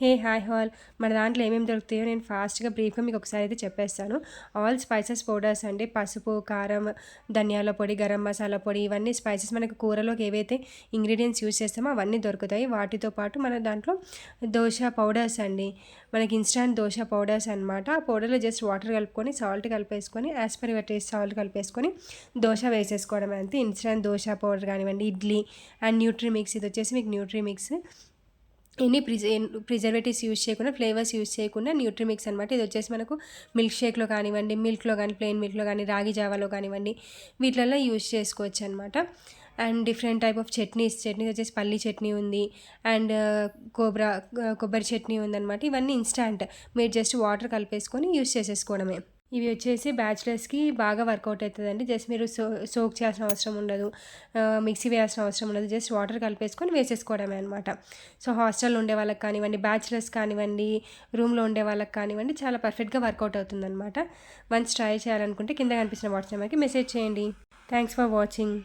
Hey hi hall మన దాంట్లో ఏమేమి దొరుకుతాయో నేను ఫాస్ట్గా బ్రీఫ్గా మీకు ఒకసారి అయితే చెప్పేస్తాను. ఆల్ స్పైసెస్ పౌడర్స్ అండి. పసుపు, కారం, ధనియాల పొడి, గరం మసాలా పొడి, ఇవన్నీ స్పైసెస్ మనకు కూరలోకి ఏవైతే ఇంగ్రీడియంట్స్ యూజ్ చేస్తామో అవన్నీ దొరుకుతాయి. వాటితో పాటు మన దాంట్లో దోశ పౌడర్స్ అండి. మనకి ఇన్స్టాంట్ దోశ పౌడర్స్ అనమాట. ఆ పౌడర్లో జస్ట్ వాటర్ కలుపుకొని, సాల్ట్ కలిపేసుకొని, as per your taste salt కలిపేసుకొని దోశ వేసేసుకోవడం అంతే. ఇన్స్టాంట్ దోశ పౌడర్ కానివ్వండి, ఇడ్లీ అండ్ న్యూట్రీ మిక్స్, ఇది వచ్చేసి మీకు Nutri mix. Any preservatives use చేయకుండా, ఫ్లేవర్స్ యూజ్ చేయకుండా న్యూట్రిమిక్స్ అనమాట. ఇది వచ్చేసి మనకు మిల్క్ షేక్లో కానివ్వండి, మిల్క్లో కానీ, ప్లెయిన్ మిల్క్లో కానీ, రాగి జావాలో కానివ్వండి, వీటిలలో యూజ్ చేసుకోవచ్చు అనమాట. And different type of chutneys వచ్చేసి పల్లీ చట్నీ ఉంది, అండ్ కొబ్బరి చట్నీ ఉందన్నమాట. ఇవన్నీ ఇన్స్టాంట్, మీరు జస్ట్ వాటర్ కలిపేసుకొని యూజ్ చేసేసుకోవడమే. ఇవి వచ్చేసి బ్యాచిలర్స్కి బాగా వర్కౌట్ అవుతుందండి. జస్ట్ మీరు సోక్ చేయాల్సిన అవసరం ఉండదు, మిక్సీ వేయాల్సిన అవసరం ఉండదు. జస్ట్ వాటర్ కలిపేసుకొని వేసేసుకోవడమే అనమాట. సో హాస్టల్లో ఉండే వాళ్ళకి కానివ్వండి, బ్యాచిలర్స్ కానివ్వండి, రూమ్లో ఉండే వాళ్ళకి కానివ్వండి, చాలా పర్ఫెక్ట్గా వర్కౌట్ అవుతుందన్నమాట. వన్స్ ట్రై చేయాలనుకుంటే కింద కనిపిస్తున్న వాట్సాప్ నెంబర్కి మెసేజ్ చేయండి. Thanks for watching.